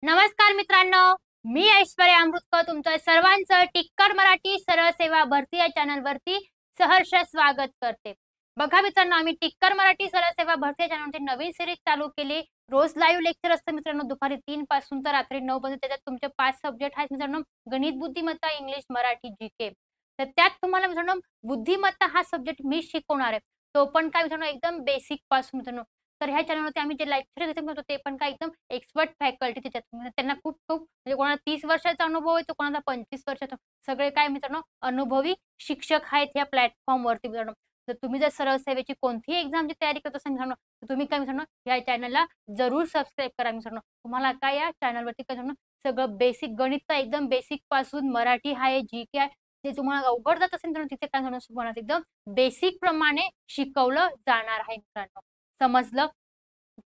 नमस्कार मित्रांनो, मी ऐश्वर्या अमृतकर तुमचं सर्वांचं टिक्कर मराठी सरळ सेवा भरती या चॅनलवरती सहर्ष स्वागत करते. बघा मित्रांनो, आम्ही टिक्कर मराठी सरळ सेवा भरती या चॅनलवरती नवीन सिरीज चालू केली. रोज लाईव्ह लेक्चर असतं मित्रांनो, दुपारी 3 पासून तर रात्री 9 पर्यंत. त्याच्यात तुमचे 5 सब्जेक्ट आहेत मित्रांनो, गणित, बुद्धिमत्ता, इंग्लिश, मराठी, जीके. तर त्यात तुम्हाला मित्रांनो बुद्धिमत्ता हा सब्जेक्ट मी शिकवणार आहे. तो पण काय मित्रांनो एकदम बेसिक पासून मित्रांनो. तर ह्या चॅनलवरती आम्ही जे लेक्चर घेतो ते पण काय एकदम एक्सपर्ट फॅकल्टी त्याच्यात. म्हणजे त्यांना खूप खूप म्हणजे कोणाला 30 वर्षाचा अनुभव आहे, तर कोणाला 25 वर्षाचा. सगळे काय मित्रांनो अनुभवी शिक्षक आहेत या प्लॅटफॉर्मवरती मित्रांनो. तर तुम्ही जर सरळ सेवेची कोणतीही एक्झामची तयारी करत असाल मित्रांनो, तर तुम्ही काय मित्रांनो या चॅनलला जरूर सबस्क्राईब करा मित्रांनो. तुम्हाला काय या चॅनलवरती काय मित्रांनो सगळं बेसिक गणित तर एकदम बेसिक पासून मराठी आहे, जीके आहे. ते तुम्हाला अवघड जात असेल मित्रांनो, तिथे काय मित्रांनो एकदम बेसिक प्रमाणे शिकवलं जाणार आहे मित्रांनो. समजलं?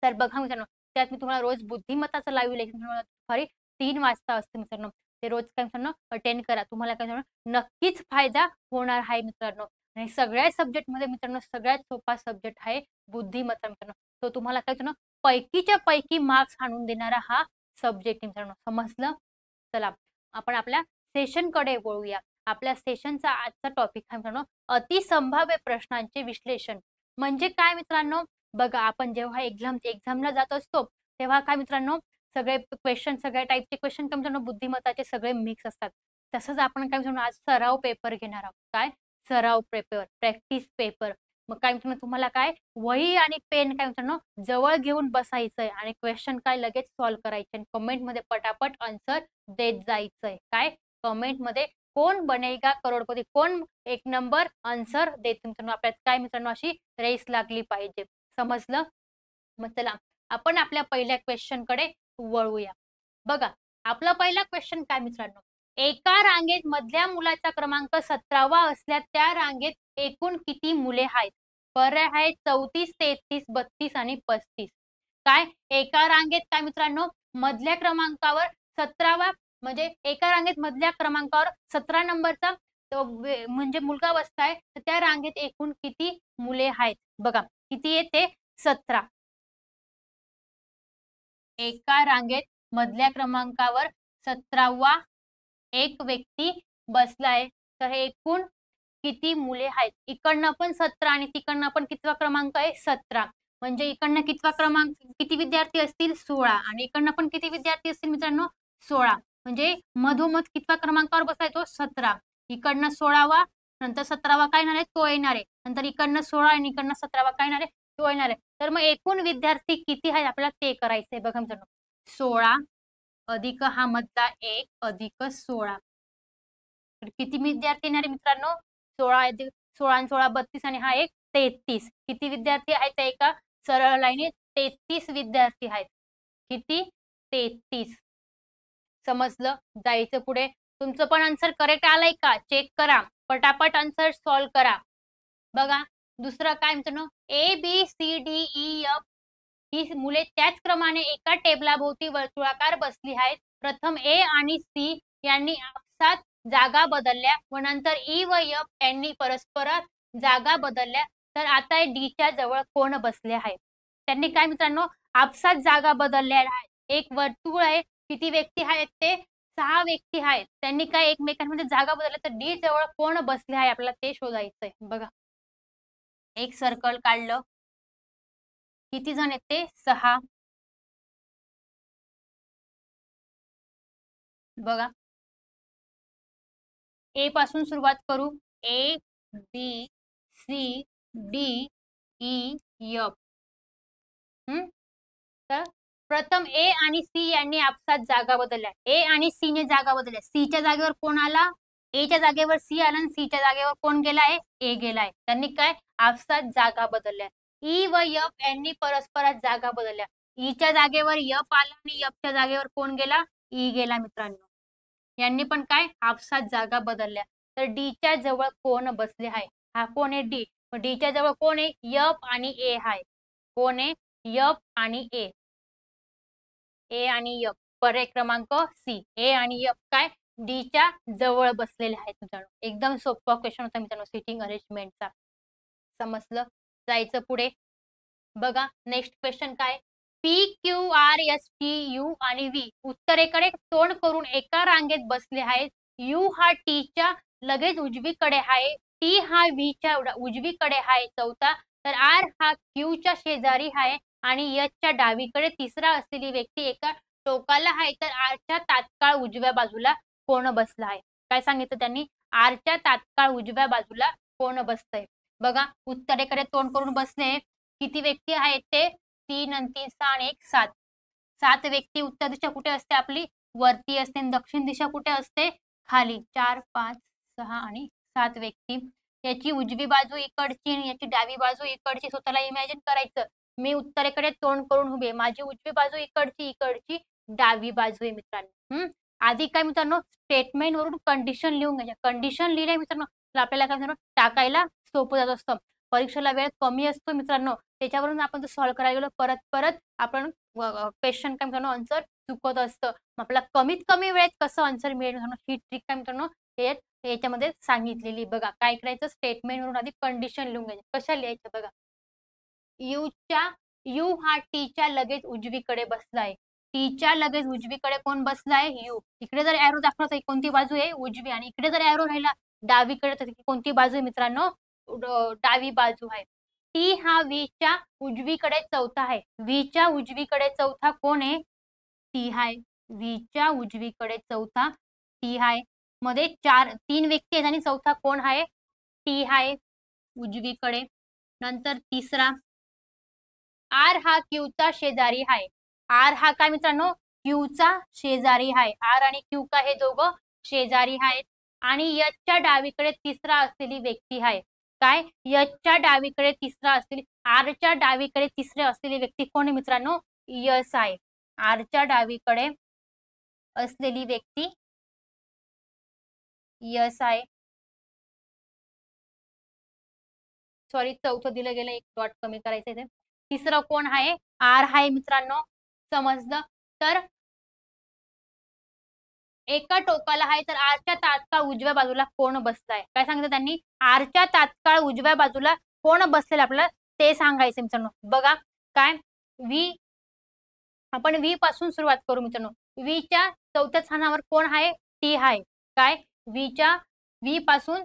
तर बघा मित्रांनो, त्यात मी तुम्हाला रोज बुद्धिमत्ताचं लाईव्ह लेक्चर दुपारी 3 वाजता असतं मित्रांनो. ते रोज काय मित्रांनो अटेंड करा. तुम्हाला काय मित्रांनो नक्कीच फायदा होणार आहे मित्रांनो. आणि सगळ्या सब्जेक्टमध्ये मित्रांनो सगळ्यात सोपा सब्जेक्ट आहे बुद्धिमत्ता मित्रांनो. तो तुम्हाला काय मित्रांनो पैकीच्या पैकी मार्क्स आणून देणारा हा सब्जेक्ट मित्रांनो. समजलं? चला आपण आपल्या सेशनकडे वळूया. आपल्या सेशनचा आजचा टॉपिक आहे मित्रांनो अतिसंभाव्य प्रश्नांचे विश्लेषण. म्हणजे काय मित्रांनो, बघा आपण जेव्हा एक्झामला जात असतो तेव्हा काय मित्रांनो सगळे क्वेश्चन सगळ्या टाईपचे क्वेश्चन काय मित्रांनो बुद्धिमत्ताचे सगळे मिक्स असतात. तसंच आपण काय मित्रांनो आज सराव पेपर घेणार आहोत. काय सराव पेपर, प्रॅक्टिस पेपर. मग काय मित्रांनो तुम्हाला काय वही आणि पेन काय मित्रांनो जवळ घेऊन बसायचंय आणि क्वेश्चन काय लगेच सॉल्व्ह करायचे आणि कमेंटमध्ये पटापट आन्सर देत जायचंय. काय कमेंटमध्ये कोण बनेगा करोडपती, कोण एक नंबर आन्सर देत मित्रांनो. आपल्यात काय मित्रांनो अशी रेस लागली पाहिजे. समजलं? मग चला आपण आपल्या पहिल्या क्वेश्चन कडे वळूया. बघा आपला पहिला क्वेश्चन काय मित्रांनो, एका रांगेत मधल्या मुलाचा क्रमांक 17वा असल्यास त्या रांगेत एकूण किती मुले आहेत? पर्याय आहेत 34, 33, 32 आणि 35. काय एका रांगेत काय मित्रांनो मधल्या क्रमांकावर 17वा म्हणजे एका रांगेत मधल्या क्रमांकावर 17 नंबरचा म्हणजे मुलगा बसताय, तर त्या रांगेत एकूण किती मुले आहेत? बघा किती आहे ते 17. एका रांगेत मधल्या क्रमांकावर 17वा एक व्यक्ती बसलाय, तर हे एकूण किती मुले आहेत? इकडनं पण 17 आणि तिकडनं पण कितवा क्रमांक आहे 17. म्हणजे इकडनं कितवा क्रमांक किती विद्यार्थी असतील 16 आणि इकडनं पण किती विद्यार्थी असतील मित्रांनो 16. म्हणजे मधोमध कितवा क्रमांकावर बसलाय तो 17. इकडनं 16वा नंतर 17वा काय येणार आहे तो येणार आहे. नंतर इकडनं 16 आणि इकडनं 17वा काय येणार आहे तो येणार आहे. तर मग एकूण विद्यार्थी किती आहेत आपल्याला ते करायचंय. बघा मित्रांनो 16 अधिक हा मधला 1 अधिक 16. तर किती विद्यार्थी येणार आहे मित्रांनो 16 अधिक 16 आणि 16 32 आणि हा एक 33. किती विद्यार्थी आहेत त्या एका सरळ लाईनीत 33 विद्यार्थी आहेत. किती 33. समजलं? जायचं पुढे. तुमचं पण आन्सर करेक्ट आलाय का चेक करा. पटापट आन्सर सॉल्व्ह करा. बघा दुसरं काय मित्रांनो A B C D E F ही मुले त्याच क्रमाने एका टेबलाभोवती वर्तुळाकार बसली आहेत. प्रथम ए आणि सी यांनी आपसात जागा बदलल्या व नंतर ई व एफ यांनी परस्परात जागा बदलल्या. तर आता डीच्या जवळ कोण बसले आहेत? त्यांनी काय मित्रांनो आपसात जागा बदलल्या आहेत. एक वर्तुळ आहे, किती व्यक्ती आहेत ते 6 व्यक्ती आहेत. त्यांनी काय एकमेकांमध्ये जागा बदलल्या, तर डी जवळ कोण बसले आहे आपल्याला ते शोधायचंय. बघा एक सर्कल काढलं. किती जण आहेत ते 6. बघा ए पासून सुरुवात करू. A B C D E F. तर प्रथम ए आणि सी यांनी आपसात जागा बदलल्या. ए आणि सी ने जागा बदलल्या. सी च्या जागेवर कोण आला? ए च्या जागेवर सी आला आणि सी च्या जागेवर कोण गेलाय? ए गेलाय. त्यांनी काय आपसात जागा बदलल्या. ई व एफ यांनी परस्परात जागा बदलल्या. ई च्या जागेवर एफ आला आणि एफ च्या जागेवर कोण गेला? ई गेला मित्रांनो. यांनी पण काय आपसात जागा बदलल्या. तर डी च्या जवळ कोण बसले आहे? हा कोण आहे डी. डी च्या जवळ कोण आहे? एफ आणि ए आहे. कोण आहे? एफ आणि ए. ए आणि एफ. पर्याय क्रमांक सी. ए आणि एफ काय डी च्या जवळ बसलेले आहेत मित्रांनो. एकदम सोपा क्वेश्चन होता मित्रांनो सिटिंग अरेंजमेंटचा. समजलं? जायचं पुढे. बघा नेक्स्ट क्वेश्चन काय P Q R S T U आणि व्ही उत्तरेकडे तोंड करून एका रांगेत बसले आहेत. यू हा टीच्या लगेच उजवीकडे आहे. टी हा व्हीच्या उजवीकडे आहे चौथा. तर आर हा क्यूच्या शेजारी आहे आणि एचच्या डावीकडे तिसरा असलेली व्यक्ती एका टोकाला आहे. तर आरच्या तात्काळ उजव्या बाजूला कोण बसला आहे? काय सांगितलं त्यांनी? आरच्या तात्काळ उजव्या बाजूला कोण बसतंय? बघा, उत्तरेकडे तोंड करून बसले. किती व्यक्ती आहेत ते? 3 आणि 3 6 आणि 1 7. 7 व्यक्ती. उत्तर दिशा कुठे असते आपली? वरती असते आणि दक्षिण दिशा कुठे असते? खाली. 4 5 6 आणि 7 व्यक्ती. याची उजवी बाजू इकडची आणि याची डावी बाजू इकडची. स्वतःला इमॅजिन करायचं. मी उत्तरेकडे तोंड करून उभे. माझी उजवी बाजू इकडची, इकडची डावी बाजू आहे मित्रांनो. आधी काय मित्रांनो, स्टेटमेंट वरून कंडिशन लिहून घ्यायच्या. कंडिशन लिहिले मित्रांनो तर आपल्याला काय मित्रांनो टाकायला सोपं जात असतं. परीक्षेला वेळ कमी असतो मित्रांनो, त्याच्यावरून आपण जर सॉल्व्ह करायला गेलो परत परत आपण क्वेश्चन काय मित्रांनो आन्सर चुकत असतं. मग आपल्याला कमीत कमी वेळेत कसं आन्सर मिळेल मित्रांनो, ही ट्रिक काय मित्रांनो याच्यामध्ये सांगितलेली. बघा काय करायचं, स्टेटमेंट वरून आधी कंडिशन लिहून घ्यायची. कशा लिहायचं बघा. यू हा टीच्या लगेच उजवीकडे बसलाय. टीच्या लगेच उजवीकडे कोण बसलाय? यू. इकडे जर एरो दाखवला तर कोणती बाजू आहे? उजवी. आणि इकडे जर एरो राहिला डावीकडे तर कोणती बाजू आहे मित्रांनो? डावी बाजू आहे. टी हा व्हीच्या उजवीकडे चौथा आहे. व्हीच्या उजवीकडे चौथा कोण आहे? टी आहे. व्हीच्या उजवीकडे चौथा टी आहे. मध्ये 3 व्यक्ती आहेत आणि चौथा कोण आहे? टी आहे उजवीकडे. नंतर तिसरा आर हा क्यूचा शेजारी आहे. आर हा काय मित्रांनो? क्यूचा शेजारी आहे. आर आणि क्यू का हे दोघं शेजारी आहेत. आणि एचच्या डावीकडे तिसरा असलेली व्यक्ती आहे. काय? एचच्या डावीकडे तिसरा असलेली, आरच्या डावीकडे तिसरे असलेली व्यक्ती कोण आहे मित्रांनो? यस आहे. आरच्या डावीकडे असलेली व्यक्ती यस आहे. सॉरी, चौथं दिलं गेलं, एक डॉट कमी करायचं इथे. तिसरं कोण आहे? आर आहे मित्रांनो. समजलं? तर एका टोकाला आहे तर आरच्या तात्काळ उजव्या बाजूला कोण बसलाय? काय सांगितलं त्यांनी? आरच्या तात्काळ उजव्या बाजूला कोण बसलेलं आपल्याला ते सांगायचं मित्रांनो. बघा काय, व्ही, आपण व्ही पासून सुरुवात करू मित्रांनो. व्हीच्या चौथ्या स्थानावर कोण आहे? टी आहे. काय? व्ही पासून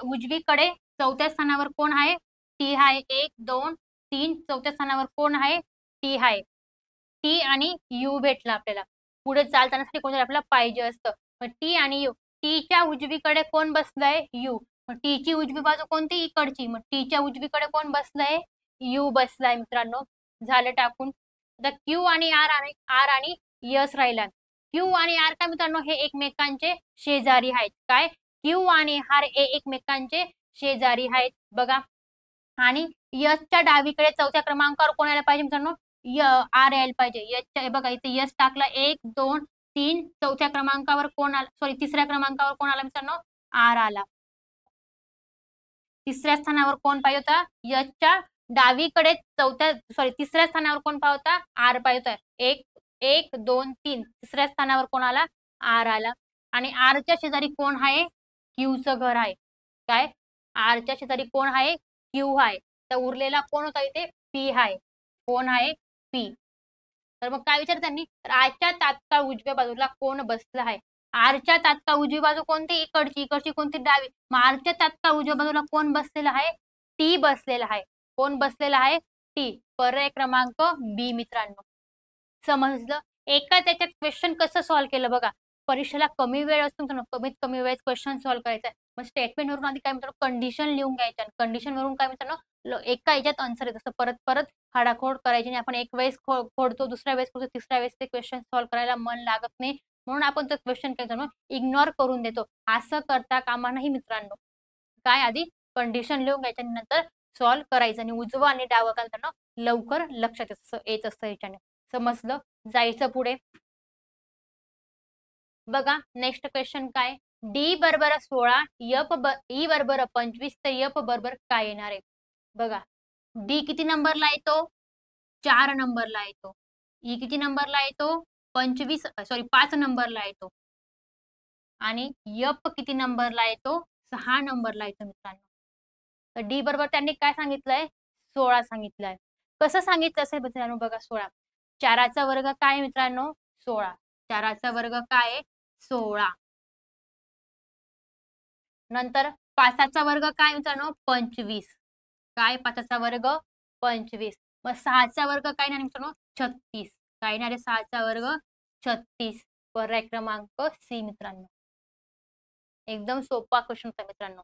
उजवीकडे चौथ्या स्थानावर कोण आहे? टी आहे. 1 2 3. चौथ्या स्थानावर कोण आहे? टी आहे. टी आणि यू भेटला आपल्याला. पुढे चालतानासाठी कोणतरी आपल्याला पाहिजे असतं. मग टी आणि यू. टीच्या उजवीकडे कोण बसलंय? यू. मग टीची उजवी बाजू कोणती? इकडची. मग टीच्या उजवीकडे कोण बसलंय? यू बसलाय मित्रांनो. झालं टाकून. आता क्यू आणि आर आणि यस राहिला. क्यू आणि आर काय मित्रांनो हे एकमेकांचे शेजारी आहेत. काय? क्यू आणि आर हे एकमेकांचे शेजारी आहेत. बघा. आणि यसच्या डावीकडे चौथ्या क्रमांकावर कोण यायला पाहिजे मित्रांनो? आर यायला पाहिजे. यसच्या बघा इथे यस टाकला 1 2 3. चौथ्या क्रमांकावर कोण आला? सॉरी, तिसऱ्या क्रमांकावर कोण आला मित्रांनो? आर आला. तिसऱ्या स्थानावर कोण पाहिजे होता? यसच्या डावीकडे तिसऱ्या स्थानावर कोण पाहिजे होता? आर पाहिजे होता. 1 2 3. तिसऱ्या स्थानावर कोण आला? आर आला. आणि आरच्या शेजारी कोण आहे? क्यूचं घर आहे. काय? आरच्या शेजारी कोण आहे? क्यू आहे. तर उरलेला कोण होता इथे? पी आहे. कोण आहे? पी. तर मग काय विचार त्यांनी? आरच्या तात्काळ उजव्या बाजूला कोण बसलं आहे? आरच्या तात्काळ उजवी बाजू कोणती? इकडची. इकडची कोणती? डावी. मग आरच्या तात्काळ उजव्या बाजूला कोण बसलेला आहे? टी बसलेला आहे. कोण बसलेला आहे? टी. पर्याय क्रमांक बी मित्रांनो. समजलं? एका त्याच्यात क्वेश्चन कसं सॉल्व्ह केलं बघा. परीक्षेला कमी वेळ असतो मित्रांनो, कमीत कमी वेळेत क्वेश्चन सॉल्व्ह करायचा आहे. मग स्टेटमेंट वरून आधी काय मित्रांनो कंडिशन लिहून घ्यायच्या. कंडिशन वरून काय मित्रांनो एका याच्यात आन्सर येत असतं. परत परत खाडाखोड करायची नाही. आपण एक वेळेस खोडतो, दुसऱ्या वेळेस खोडतो, तिसऱ्या वेळेस ते क्वेश्चन सॉल्व्ह करायला मन लागत नाही. म्हणून आपण तो क्वेश्चन काय मित्रांनो इग्नोर करून देतो. असं करता कामा नाही मित्रांनो. काय आधी कंडिशन लिहून घ्यायच्या नंतर सॉल्व्ह करायचं. आणि उजवं आणि डावं काय मित्रांनो लवकर लक्षात येत असतं याच्याने. समजलं? जायचं पुढे. बघा नेक्स्ट क्वेश्चन काय? डी बरोबर 16, ई बरोबर 25, तर एफ बरोबर काय येणार आहे? बघा, डी किती नंबरला येतो? 4 नंबरला येतो. ई किती नंबरला येतो? 5 नंबरला येतो. आणि एफ किती नंबरला येतो? 6 नंबरला येतो मित्रांनो. तर डी बरोबर त्यांनी काय सांगितलंय? 16 सांगितलंय. कसं सांगितलं असेल मित्रांनो बघा 16. 4चा वर्ग काय मित्रांनो? 16. 4चा वर्ग काय? 16. नंतर 5चा वर्ग काय मित्रांनो? 25. काय 5चा वर्ग? 25. मग 6चा वर्ग काय येणार मित्रांनो? 36. काय येणार आहे 6चा वर्ग? 36. पर्याय क्रमांक सी मित्रांनो. एकदम सोपा क्वेश्चन होता मित्रांनो.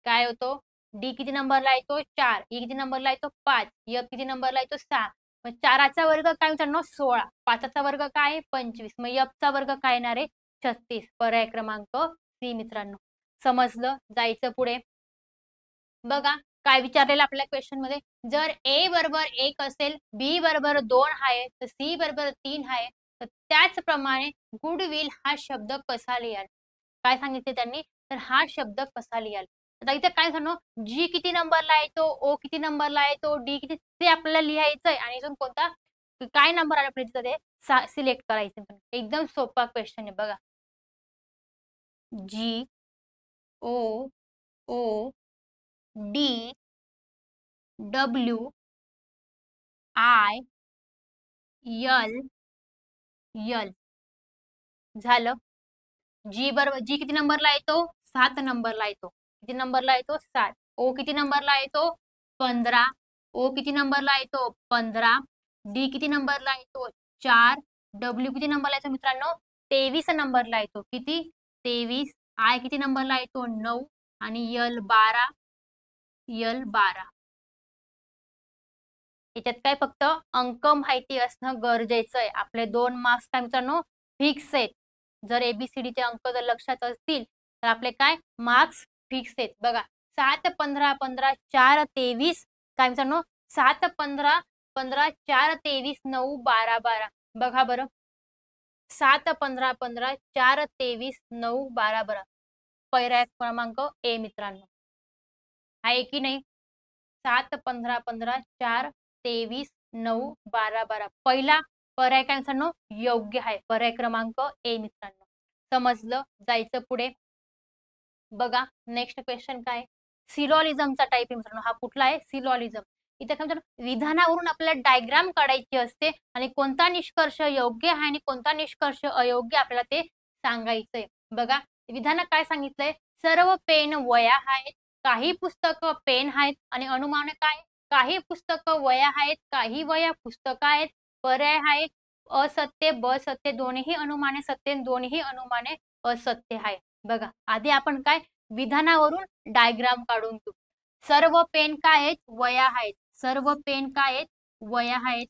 काय होतो? डी किती नंबरला येतो? 4. ई किती नंबरला येतो? 5. एफ किती नंबरला येतो? 6. मग 4चा वर्ग काय मित्रांनो? 16. 5चा वर्ग काय? 25. मग एफचा वर्ग काय येणार आहे? 36. पर्याय क्रमांक सी मित्रांनो. समजलं? जायचं पुढे. बघा काय विचारलेलं आपल्या क्वेश्चन मध्ये, जर ए बरोबर 1 असेल, बी बरोबर 2 आहे, तर सी बरोबर 3 आहे, तर त्याचप्रमाणे गुडविल हा शब्द कसा लिहाल? काय सांगितले त्यांनी? तर हा शब्द कसा लिहाल? आता इथे काय सांगू, जी किती नंबरला येतो, ओ किती नंबरला येतो, डी किती, ते आपल्याला लिहायचंय आणि इथून कोणता काय नंबर आला पाहिजे ते सिलेक्ट करायचं. एकदम सोपा क्वेश्चन आहे बघा. G O O D W I L L झालं. जी किती नंबरला येतो? 7 नंबरला येतो. किती नंबरला येतो? 7. ओ किती नंबरला येतो? 15. ओ किती नंबरला येतो? 15. डी किती नंबरला येतो? 4. डब्ल्यू किती नंबरला येतो मित्रांनो? 23 नंबरला येतो. किती? 23. आय किती नंबरला येतो? 9 आणि यल 12. यल 12. याच्यात काय फक्त अंक माहिती असणं गरजेचं आहे. आपले 2 मार्क्स काय मित्रांनो फिक्स आहेत. जर एबीसीडीचे अंक जर लक्षात असतील तर आपले काय मार्क्स फिक्स आहेत. बघा 7, 15, 15, 4, 23 काय मित्रांनो 7, 15, 15, 4, 23, 9, 12, 12. बघा बरं 7, 15, 15, 4, 23, 9, 12, 12. पर्याय क्रमांक ए मित्रांनो आहे की नाही? 7, 15, 15, 4, 23, 9, 12, 12. पहिला पर्याय काय मित्रांनो योग्य आहे. पर्याय क्रमांक ए मित्रांनो. समजलं? जायचं पुढे. बघा नेक्स्ट क्वेश्चन काय? सिलॉलिझमचा टाईप आहे मित्रांनो. हा कुठला आहे? सिलॉलिझम. इथे काय मित्रांनो विधानावरून आपल्याला डायग्राम काढायची असते आणि कोणता निष्कर्ष योग्य आहे आणि कोणता निष्कर्ष अयोग्य आपल्याला ते सांगायचंय. बघा विधानात काय सांगितलंय? सर्व पेन वया आहेत, काही पुस्तकं पेन आहेत आणि अनुमान काय? काही पुस्तकं वया आहेत, काही वया पुस्तकं आहेत. पर्याय आहे असत्य, ब सत्य. दोन्ही अनुमाने सत्य, दोन्ही अनुमाने असत्य आहे. बघा आधी आपण काय विधानावरून डायग्राम काढून घेऊ. सर्व पेन काय आहेत? वया आहेत. सर्व पेन काय आहेत? वया आहेत.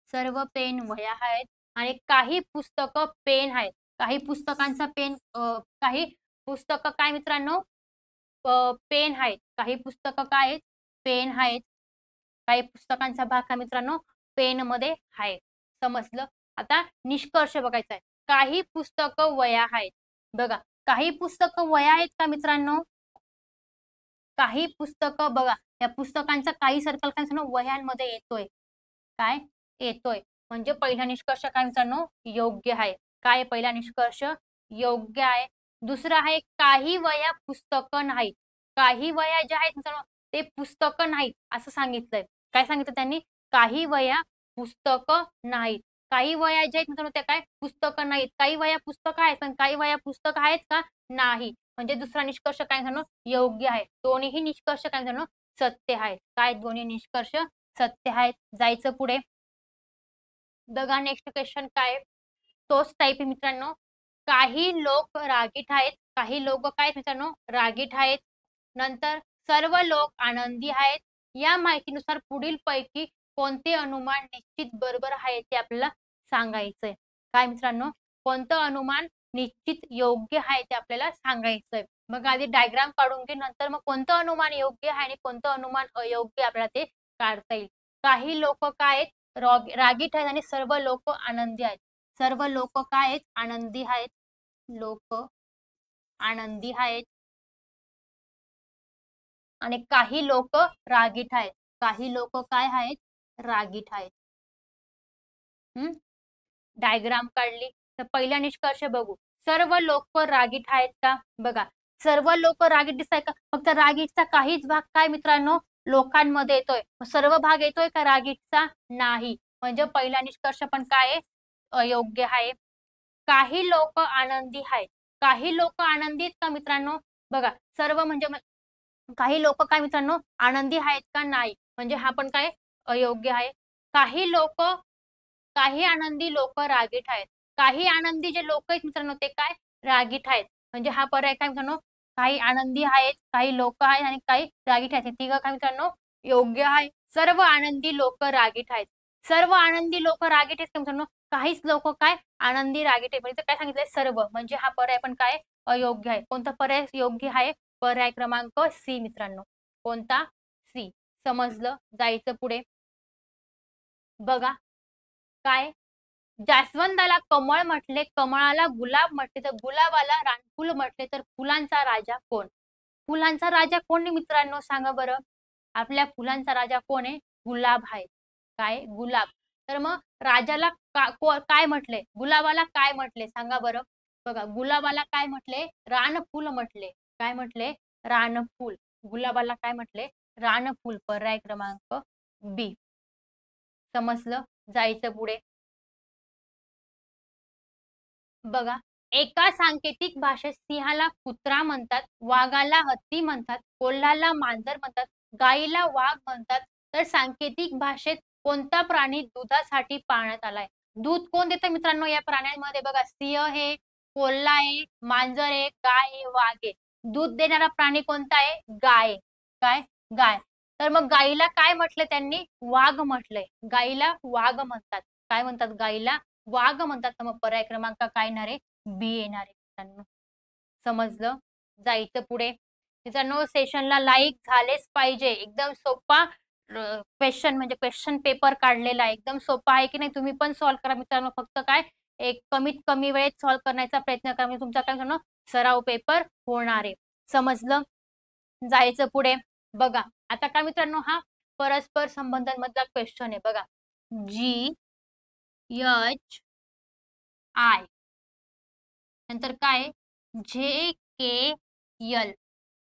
सर्व पेन वया आहेत आणि काही पुस्तकं पेन आहेत. काही पुस्तकांचा पेन काही पुस्तकं काय मित्रांनो पेन आहेत. काही पुस्तकं काय आहेत? पेन आहेत. काही पुस्तकांचा भाग काय मित्रांनो पेन मध्ये आहे. समजलं? आता निष्कर्ष बघायचा आहे. काही पुस्तकं वया आहेत. बघा काही पुस्तकं वया आहेत का मित्रांनो? काही पुस्तकं बघा या पुस्तकांचा काही सर्कल काय मित्रांनो वह्यांमध्ये येतोय. काय येतोय? म्हणजे पहिला निष्कर्ष काय मित्रांनो योग्य आहे. काय पहिला निष्कर्ष योग्य आहे. दुसरा आहे काही वया पुस्तकं नाहीत. काही वया ज्या आहेत मित्रांनो ते पुस्तकं नाहीत असं सांगितलंय. काय सांगितलं त्यांनी? काही वया पुस्तकं नाहीत. काही वया ज्या आहेत मित्रांनो त्या काय पुस्तकं नाहीत. काही वया पुस्तकं आहेत पण काही वया पुस्तकं आहेत का? नाही. म्हणजे दुसरा निष्कर्ष काय मित्रांनो योग्य आहे. दोन्ही निष्कर्ष काय मित्रांनो सत्य आहेत. काय दोन्ही निष्कर्ष सत्य आहेत. जायचं पुढे. बघा नेक्स्ट क्वेश्चन काय तोच टाईप आहे मित्रांनो. काही लोक रागीट आहेत, काही लोक काय मित्रांनो रागीट आहेत. नंतर सर्व लोक आनंदी आहेत. या माहितीनुसार पुढील पैकी कोणते अनुमान निश्चित बरोबर आहे ते आपल्याला सांगायचंय. काय मित्रांनो कोणतं अनुमान निश्चित योग्य आहे ते आपल्याला सांगायचंय. मग आधी डायग्राम काढून घे नंतर मग कोणतं अनुमान योग्य आहे आणि कोणतं अनुमान अयोग्य आपल्याला ते काढता येईल. काही लोक काय आहेत रागीट आहेत आणि सर्व लोक आनंदी आहेत. सर्व लोक काय आहेत आनंदी आहेत. लोक आनंदी आहेत आणि काही लोक रागीट आहेत. काही लोक काय आहेत रागीट आहेत. डायग्राम काढली तर पहिला निष्कर्ष बघू. सर्व लोक रागीट आहेत का? बघा सर्व लोक रागीट दिसत आहे का? फक्त रागीटचा काहीच भाग काय मित्रांनो लोकांमध्ये येतोय. सर्व भाग येतोय का रागीटचा? नाही. म्हणजे पहिला निष्कर्ष पण काय आहे? अयोग्य आहे. काही लोक आनंदी आहेत. काही लोक आनंदी आहेत का मित्रांनो? बघा सर्व म्हणजे काही लोक काय मित्रांनो आनंदी आहेत का? नाही. म्हणजे हा पण काय अयोग्य आहे. काही लोक काही आनंदी लोक रागीट आहेत. काही आनंदी जे लोक आहेत मित्रांनो ते काय रागीट आहेत. म्हणजे हा पर्याय काय मित्रांनो काही आनंदी आहेत, काही लोक आहेत आणि काही रागीट आहेत. हे तिघं काय मित्रांनो योग्य आहे. सर्व आनंदी लोक रागीट आहेत. सर्व आनंदी लोक रागीट आहेत का मित्रांनो? काहीच लोक काय आनंदी रागीट आहे. म्हणजे काय सांगितलंय सर्व म्हणजे हा पर्याय पण काय अयोग्य आहे. कोणता पर्याय योग्य आहे? पर्याय क्रमांक सी मित्रांनो. कोणता? सी. समजलं? जायचं पुढे. बघा काय जास्वंदाला कमळ म्हटले, कमळाला गुलाब म्हटले, तर गुलाबाला रानफूल म्हटले, तर फुलांचा राजा कोण? फुलांचा राजा कोण आहे मित्रांनो सांगा बरं? आपल्या फुलांचा राजा कोण आहे? गुलाब आहे. काय? गुलाब. तर मग राजाला काय म्हटले? गुलाबाला काय म्हटले? सांगा बरं. बघा गुलाबाला काय म्हटले? रानफूल म्हटले. काय म्हटले? रानफूल. गुलाबाला काय म्हटले? रानफूल. पर्याय क्रमांक बी. समजलं? जायचं पुढे. बघा एका सांकेतिक भाषेत सिंहाला कुत्रा म्हणतात, वाघाला हत्ती म्हणतात, कोल्ह्याला मांजर म्हणतात, गाईला वाघ म्हणतात. तर सांकेतिक भाषेत कोणता प्राणी दुधासाठी पाळण्यात आलाय? दूध कोण देतं मित्रांनो या प्राण्यांमध्ये? बघा सिंह आहे, कोल्हा आहे, मांजर आहे, गाय आहे, वाघ आहे. दूध देणारा प्राणी कोणता आहे? गाय. काय? गाय. तर मग गाईला काय म्हटलं त्यांनी? वाघ म्हटलंय. गाईला वाघ म्हणतात. काय म्हणतात गाईला? वाघ म्हणतात. तर मग पर्याय क्रमांक काय येणार आहे? बी येणार आहे मित्रांनो. समजलं? जायचं पुढे. मित्रांनो सेशनला लाईक झालेच पाहिजे. एकदम सोपा क्वेश्चन म्हणजे क्वेश्चन पेपर काढलेला आहे. एकदम सोपा आहे की नाही? तुम्ही पण सॉल्व्ह करा मित्रांनो. फक्त काय एक कमीत कमी वेळेत सॉल्व्ह करण्याचा प्रयत्न करा. म्हणजे तुमचा काय मित्रांनो सराव पेपर होणार आहे. समजलं? जायचं पुढे. बघा आता काय मित्रांनो हा परस्पर संबंधांमधला क्वेश्चन आहे बघा. G H I नंतर काय JKL.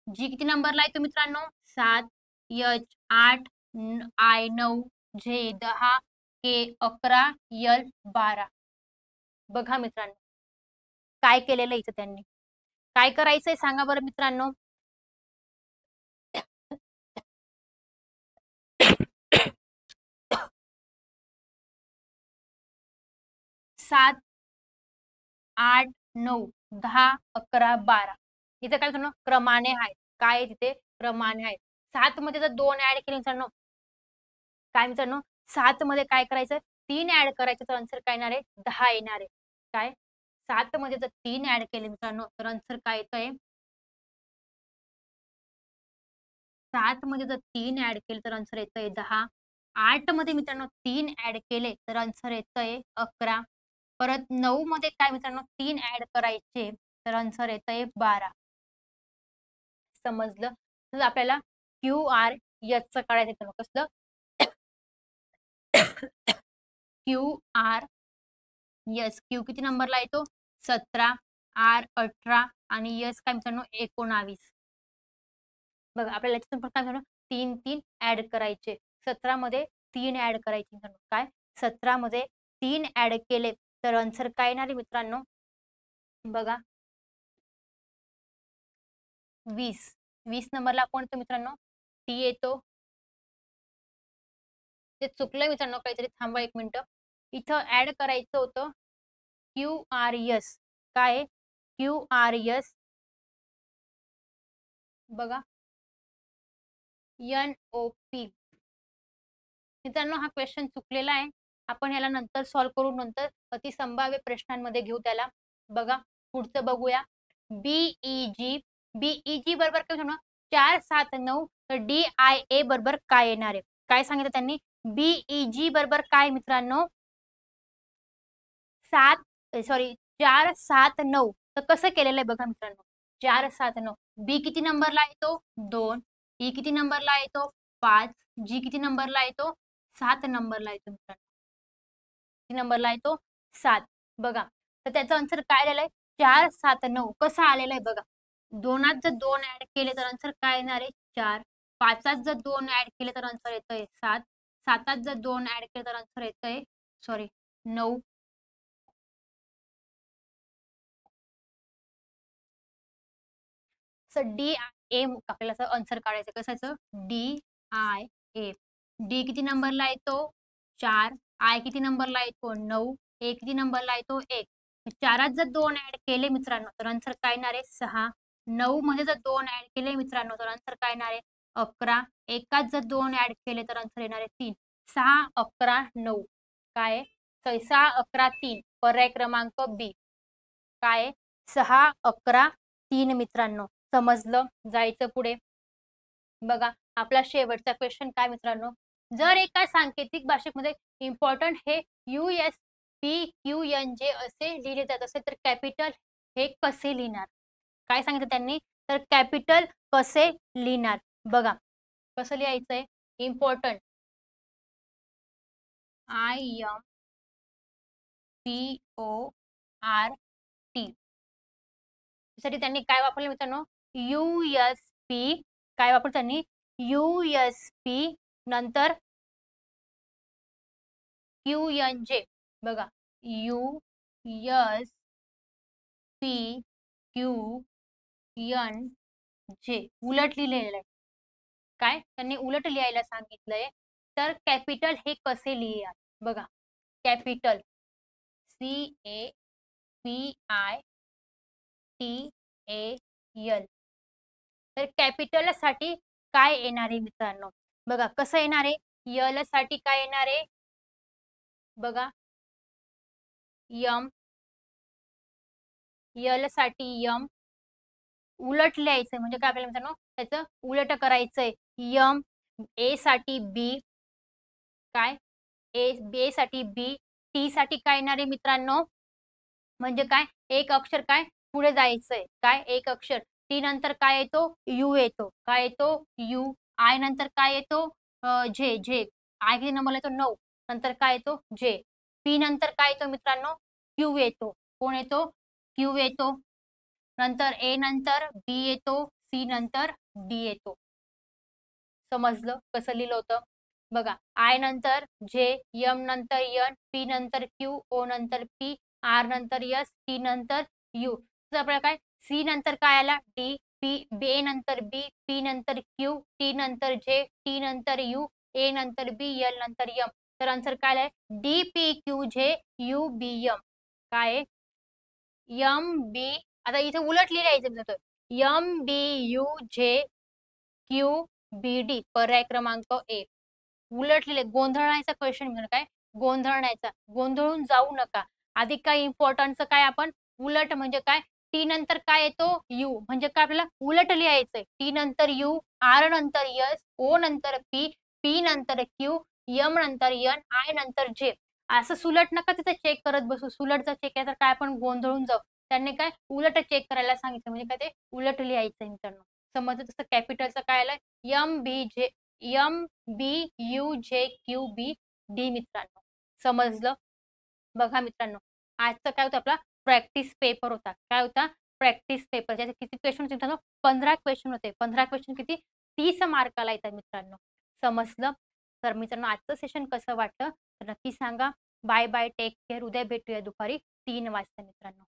जी किती नंबरला येतो मित्रांनो? 7, H 8, I 9, J 10, K 11, L 12. बघा मित्रांनो काय केलेलं इथं त्यांनी. काय करायचंय सांगा बरं मित्रांनो. 7, 8, 9, 10, 11, 12. इथे काय मित्रांनो क्रमाने आहेत. काय तिथे क्रमाने आहेत. 7 मध्ये जर 2 ऍड केले मित्रांनो काय मित्रांनो 7 मध्ये काय करायचं 3 ऍड करायचं तर आन्सर काय येणार आहे 10 येणार आहे. काय 7 मध्ये जर 3 ऍड केले मित्रांनो तर आन्सर काय येतंय 7 मध्ये जर 3 ऍड केले तर आन्सर येतंय 10. 8 मध्ये मित्रांनो 3 ऍड केले तर आन्सर येतंय 11. परत 9 मध्ये काय मित्रांनो 3 ऍड करायचे तर आन्सर येतंय 12. समजलं? तर आपल्याला QR याचं काढायचं मित्रांनो कसलं QR यस क्यू किती नंबरला येतो 17, R 18 आणि यस काय मित्रांनो 19. बघा आपल्याला याच्यातून पण काय मित्रांनो 3 ऍड करायचे. 17 मध्ये 3 ऍड करायचे मित्रांनो. काय 17 मध्ये 3 ऍड केले तर आन्सर काय येणार आहे मित्रांनो बघा 20. 20 नंबरला कोण येतो मित्रांनो टी येतो. ते चुकलंय मित्रांनो काहीतरी थांबा 1 मिनिटं. इथं ऍड करायचं होतं QRS. काय QRS बघा NOP. मित्रांनो हा क्वेश्चन चुकलेला आहे. आपण याला नंतर सॉल्व्ह करू नंतर अतिसंभाव्य प्रश्नांमध्ये घेऊ त्याला. बघा पुढचं बघूया. BEG. BEG बरोबर काय होणार 4, 7, 9 तर DIA बरोबर काय येणार आहे? काय सांगितलं त्यांनी? BEG बरोबर काय मित्रांनो 7 सॉरी 4, 7, 9 तर कसं केलेलं आहे बघा मित्रांनो 4, 7, 9. बी किती नंबरला येतो 2. ई किती नंबरला येतो 5. जी किती नंबरला येतो 7 नंबरला येतो मित्रांनो. किती नंबरला येतो 7. बघा तर त्याचं आन्सर काय आलेलं आहे 4, 7, 9 कसं आलेलं आहे बघा. 2त जर 2 ऍड केले तर आन्सर काय येणार आहे 4. 5त जर 2 ऍड केले तर आन्सर येतोय 7. 7त जर 2 ऍड केले तर आन्सर येतंय, सॉरी 9. डी ए आपल्याला असं आन्सर काढायचं. कशाचं? D I A. डी किती नंबरला येतो? 4. आय किती नंबरला येतो? 9. ए किती नंबरला येतो? 1. 4त जर 2 ऍड केले मित्रांनो तर आन्सर काय येणार आहे? 6. 9 मध्ये जर 2 ऍड केले मित्रांनो तर आन्सर काय येणार आहे? 11. एकात जर 2 ऍड केले तर आन्सर येणार आहे 3. 6, 11, 9. काय आहे? 6, 11, 3. पर्याय क्रमांक बी. काय आहे? 6, 11, 3 मित्रांनो. समजलं? जायचं पुढे. बघा आपला शेवटचा क्वेश्चन काय मित्रांनो? जर एका सांकेतिक भाषेमध्ये इम्पॉर्टंट हे US PQNJ असे लिहिले जात असेल तर कॅपिटल हे कसे लिहिणार? काय सांगितलं त्यांनी? तर कॅपिटल कसे लिहिणार? बघा कसं लिहायचंय? Important IMPORT. त्यासाठी त्यांनी काय वापरलं मित्रांनो? USP. काय वापरलं त्यांनी? USP नंतर QNJ. बघा USPQNJ उलट लिहिलेलं आहे. काय त्यांनी उलट लिहायला सांगितलंय. तर कॅपिटल हे कसे लिहिणार? बघा कॅपिटल CAPITAL. तर कॅपिटल साठी काय येणार आहे मित्रांनो? बघा कसं येणार आहे? यल साठी काय येणार आहे? बघा यम. यल साठी यम. उलट लिहायचंय म्हणजे काय आपल्याला मित्रांनो? त्याचं उलट करायचंय. यम. ए साठी बी. काय? बी साठी बी. टी साठी काय येणार आहे मित्रांनो? म्हणजे काय? एक अक्षर काय पुढे जायचंय. काय? एक अक्षर. टी नंतर काय येतो? यू येतो. काय येतो? यू. आय नंतर काय येतो? जे. जे. आय किती नंबरला येतो? 9. नंतर काय येतो? जे. पी नंतर काय येतो मित्रांनो? क्यू येतो. कोण येतो? क्यू येतो. नंतर ए नंतर बी येतो. सी नंतर डी येतो. समजलं कसं लिहिलं होतं? बघा आय नंतर जे, यम नंतर यन, पी नंतर क्यू, ओ नंतर पी, आर नंतर एस, टी नंतर यू. आपल्याला काय? सी नंतर काय आला? डी. पी. बी नंतर बी, पी नंतर क्यू, टी नंतर जे, टी नंतर यू, ए नंतर बी, एल नंतर यम. तर आन्सर काय आहे? डी पी क्यू जे यू बी यम. काय? M B. आता इथे उलट लिहायचं. यम बी यू जे क्यू बी डी. पर्याय क्रमांक ए. उलट लिहिले. गोंधळायचा क्वेश्चन म्हणजे काय? गोंधळण्याचा. गोंधळून जाऊ नका. आधी काय इम्पॉर्टंटचं काय आपण उलट म्हणजे काय? टी नंतर काय येतो? यू. म्हणजे काय आपल्याला उलट लिहायचंय. टी नंतर यू, आर नंतर एस, ओ नंतर पी, पी नंतर क्यू, यम नंतर एन, आय नंतर जे. असं सुलट नका तिथं चेक करत बसू. सुलटचा चेक केला तर काय आपण गोंधळून जाऊ. त्यांनी काय उलट चेक करायला सांगितलं म्हणजे काय ते उलट लिहायचंय मित्रांनो. समजलं तसं कॅपिटलचं काय आलं? एम बी यू जे क्यू बी डी मित्रांनो. समजलं? बघा मित्रांनो आजचा काय होता आपला प्रॅक्टिस पेपर होता. काय होता? Practice paper. ज्याचे किती क्वेश्चन होते मित्रांनो? 15 क्वेश्चन होते. 15 क्वेश्चन किती? 30 मार्काला येतात मित्रांनो. समजलं? तर मित्रांनो आजचं सेशन कसं वाटलं तर नक्की सांगा. Bye bye. Take care. उद्या भेटूया दुपारी 3 वाजता मित्रांनो.